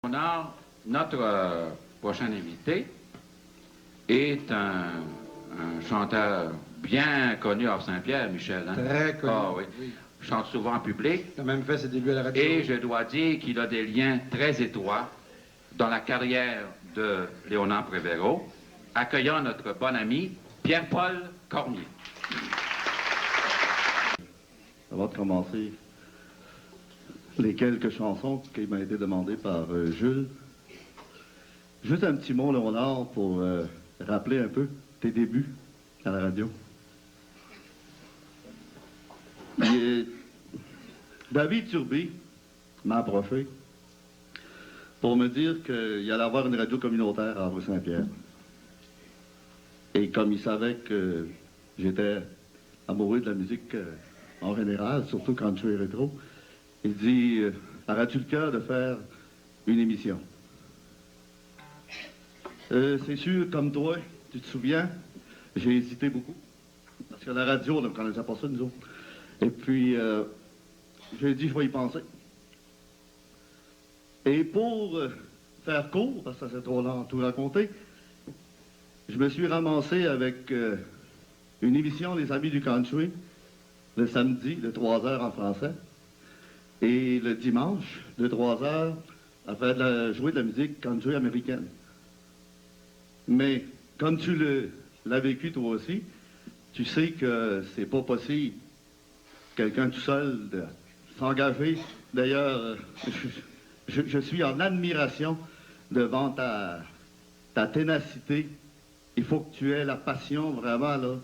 Léonard, notre prochain invité est un chanteur bien connu hors Saint-Pierre, Michel. Hein? Très connu. Ah, oui. Oui. Chante souvent en public. Il a même fait ses débuts à la radio. Et je dois dire qu'il a des liens très étroits dans la carrière de Léonard Prévéraud, accueillant notre bon ami Pierre-Paul Cormier. Avant de commencer les quelques chansons qui m'ont été demandées par Jules, juste un petit mot, Léonard, pour rappeler un peu tes débuts à la radio. David Turby m'a approché pour me dire qu'il allait avoir une radio communautaire à Havre-Saint-Pierre. Et comme il savait que j'étais amoureux de la musique en général, surtout quand je suis rétro, il dit « Aurais-tu le cœur de faire une émission? » C'est sûr, comme toi, tu te souviens, j'ai hésité beaucoup. Parce que la radio, on ne connaissait pas ça, nous autres. Et puis, j'ai dit, je vais y penser. Et pour faire court, parce que ça c'est trop lent tout raconter, je me suis ramassé avec une émission Les Amis du Country, le samedi, de 3h en français, et le dimanche, de 3h, à faire jouer de la musique country américaine. Mais, comme tu l'as vécu toi aussi, tu sais que c'est pas possible, quelqu'un tout seul, de s'engager. D'ailleurs, je suis en admiration devant ta ténacité. Il faut que tu aies la passion, vraiment, là,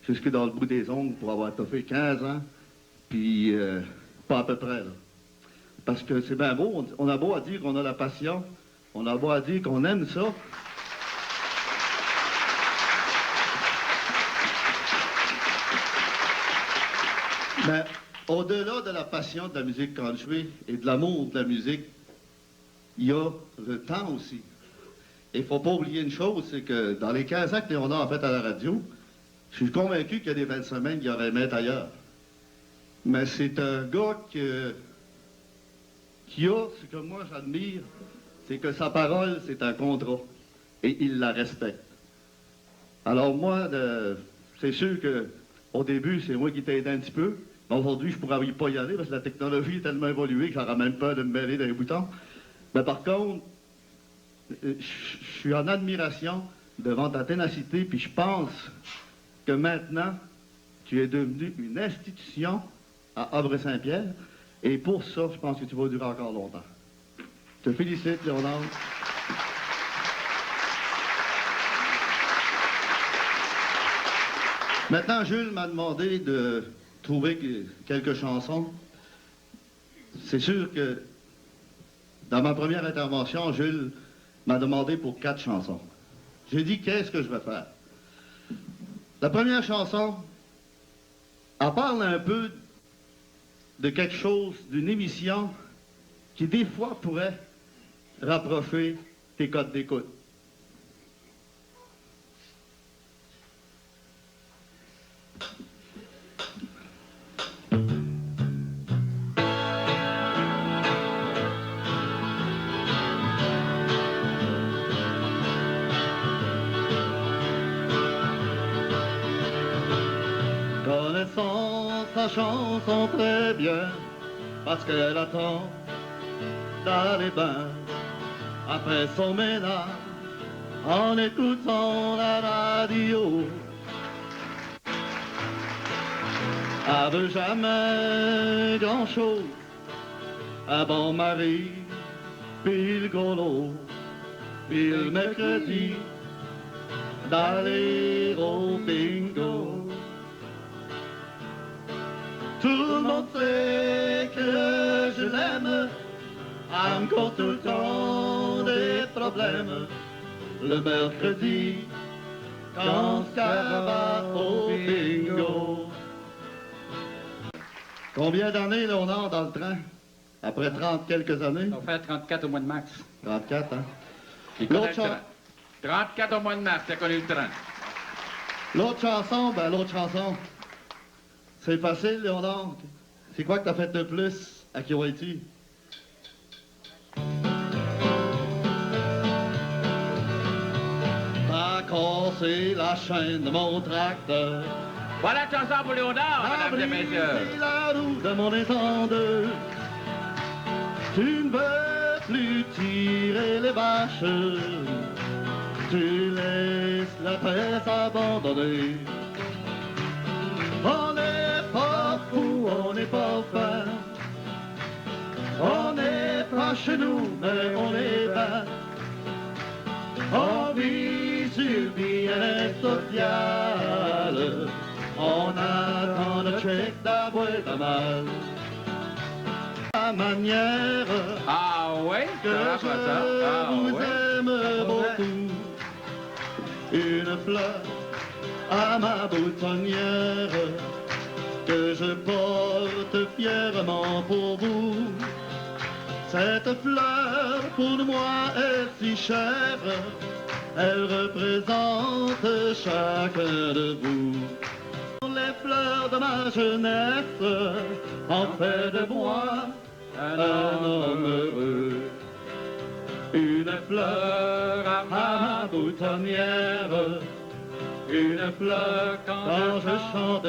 jusque dans le bout des ongles pour avoir toffé 15 ans, puis pas à peu près, là. Parce que c'est bien beau, on a beau à dire qu'on a la passion, on a beau à dire qu'on aime ça. Mais au-delà de la passion de la musique country et de l'amour de la musique, il y a le temps aussi. Et il ne faut pas oublier une chose, c'est que dans les 15 ans que Léonard a fait à la radio, je suis convaincu qu'il y a des 20 semaines qu'il aurait aimé être ailleurs. Mais c'est un gars qui a, ce que moi j'admire, c'est que sa parole, c'est un contrat. Et il la respecte. Alors moi, c'est sûr qu'au début, c'est moi qui t'ai aidé un petit peu. Mais aujourd'hui, je ne pourrais pas y aller parce que la technologie est tellement évoluée que j'aurais même peur de me mêler dans les boutons. Mais par contre, je suis en admiration devant ta ténacité, puis je pense que maintenant, tu es devenu une institution à Havre-Saint-Pierre, et pour ça, je pense que tu vas durer encore longtemps. Je te félicite, Léonard. Maintenant, Jules m'a demandé de trouver quelques chansons. C'est sûr que dans ma première intervention, Jules m'a demandé pour 4 chansons. J'ai dit, qu'est-ce que je vais faire? La première chanson, elle parle un peu de quelque chose, d'une émission qui, des fois, pourrait rapprocher tes codes d'écoute. Connaissant sa chanson très bien, parce qu'elle attend dans les bains, après son ménage, en écoutant la radio. Elle veut jamais grand-chose, un bon mari, puis le golo, puis le mercredi, d'aller au bingo. Tout le monde sait que je l'aime, elle me cause tout le temps des problèmes. Le mercredi, quand ça va au bingo. Combien d'années, Léonard, dans le train? Après 30 quelques années? On va faire 34 au mois de mars. 34, hein? Il connaît le train. 34 au mois de mars, t'as connu le train. L'autre chanson, c'est facile, Léonard. C'est quoi que t'as fait de plus à Kiwati? c'est la chaîne de mon tracteur. Voilà une chanson pour Léonard, mesdames et messieurs. C'est la roue de mon étendeur. Tu ne veux plus tirer les vaches. Tu laisses la presse abandonnée. On n'est pas fou, on n'est pas fin. On n'est pas chez nous, mais on est bien. On vit sur bien social. On attend le chèque d'abord de mal. La manière Ah oui, que ça va, ça. Ah je vous oui. aime beaucoup. Une fleur à ma boutonnière que je porte fièrement pour vous. Cette fleur pour moi est si chère, elle représente chacun de vous. Les fleurs de ma jeunesse ont fait de moi un homme heureux. Une fleur à ma boutonnière, une fleur quand je chante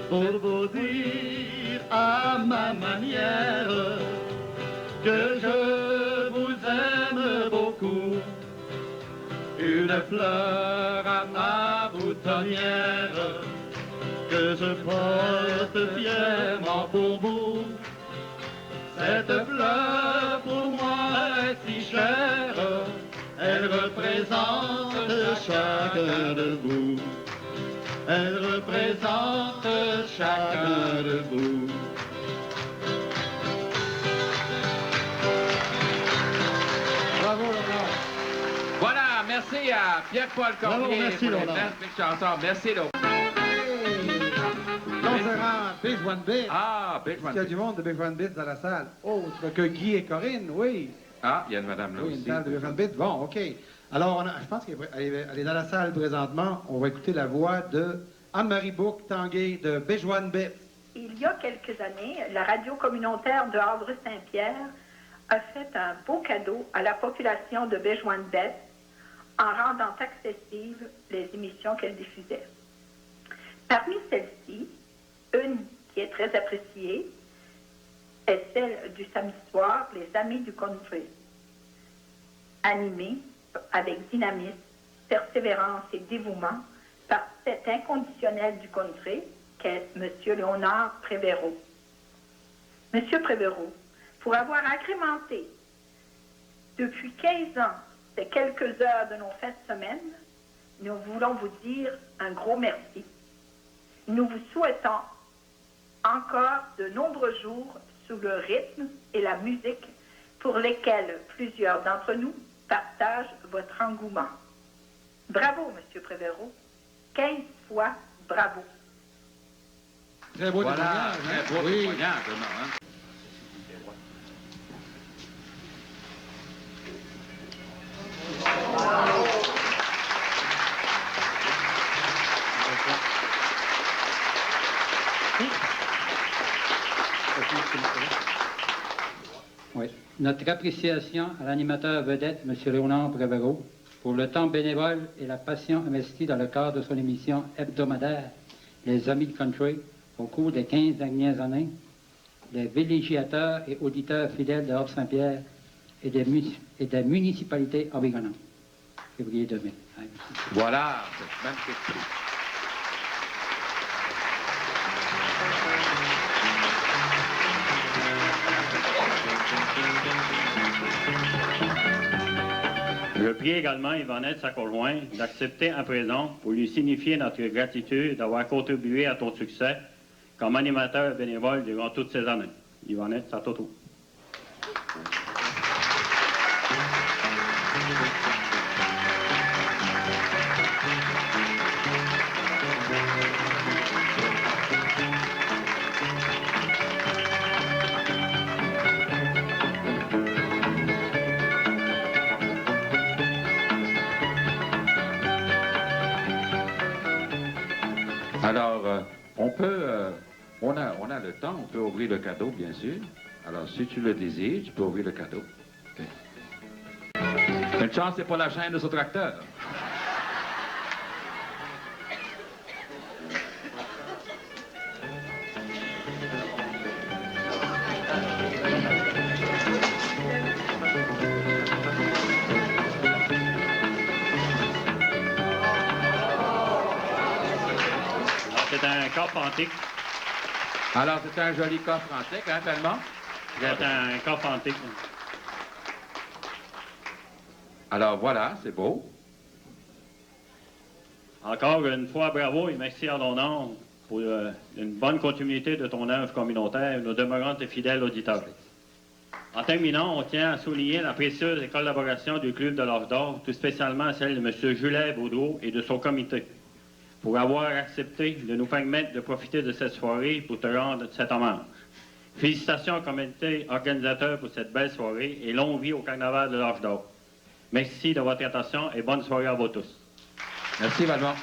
pour vous dire à ma manière que je vous aime beaucoup. Une fleur à ma boutonnière que je porte fièrement pour vous. Cette fleur pour moi est si chère, elle représente chacun de vous. Elle représente chacun de vous. Bravo, Laurent. Voilà, merci à Pierre-Paul Bravo, Cormier merci, pour les Laurent. magnifiques chansons. Merci, Laurent. Conférence Big One Bit. Ah, Big Est-ce One. qu'il y a du monde de Big One Bit dans la salle? Autre que Guy et Corinne, oui. Ah, il y a une madame là Oui, une aussi. salle de Big One Bit. Bon, OK. Alors, je pense qu'elle est dans la salle présentement. On va écouter la voix de Anne-Marie Bouc-Tanguay de Big One Bit. Il y a quelques années, la radio communautaire de Havre-Saint-Pierre a fait un beau cadeau à la population de Béjoine-Bête en rendant accessibles les émissions qu'elle diffusait. Parmi celles-ci, une qui est très appréciée est celle du samedi soir, Les Amis du Country, animée avec dynamisme, persévérance et dévouement par cet inconditionnel du country qu'est M. Léonard Prévéraud. M. Prévéraud, pour avoir agrémenté depuis 15 ans ces quelques heures de nos fêtes semaines, nous voulons vous dire un gros merci. Nous vous souhaitons encore de nombreux jours sous le rythme et la musique pour lesquels plusieurs d'entre nous partagent votre engouement. Bravo, M. Prévéraud. 15 fois bravo. Très beau Voilà, témoignage, hein? très beau Oui. témoignage, vraiment, hein. Oui. Notre appréciation à l'animateur vedette, M. Léonard Prévéraud, pour le temps bénévole et la passion investie dans le cadre de son émission hebdomadaire Les Amis du Country au cours des 15 dernières années, des villégiateurs et auditeurs fidèles de Havre-Saint-Pierre et des municipalités environnantes. Février 2000. Voilà, c'est magnifique. Je prie également Yvonnette Sacolloin d'accepter à présent pour lui signifier notre gratitude d'avoir contribué à ton succès comme animateur bénévole durant toutes ces années. Yvonnette, c'est à ton tour. Alors, on a le temps, on peut ouvrir le cadeau, bien sûr. Alors, si tu le désires, tu peux ouvrir le cadeau. OK. Une chance, c'est pas la chaîne de ce tracteur. C'est un coffre antique. Alors, c'est un joli coffre antique, hein, tellement? C'est un coffre antique. Alors, voilà, c'est beau. Encore une fois, bravo et merci à l'honneur pour une bonne continuité de ton œuvre communautaire. Nous demeurons tes fidèles auditeurs. En terminant, on tient à souligner la précieuse collaboration du Club de l'Orge d'Or, tout spécialement celle de M. Jules Baudreau et de son comité, pour avoir accepté de nous permettre de profiter de cette soirée pour te rendre cet hommage. Félicitations au comité organisateur pour cette belle soirée et longue vie au Carnaval de l'Orge d'Or. Merci de votre attention et bonne soirée à vous tous. Merci, Valmont.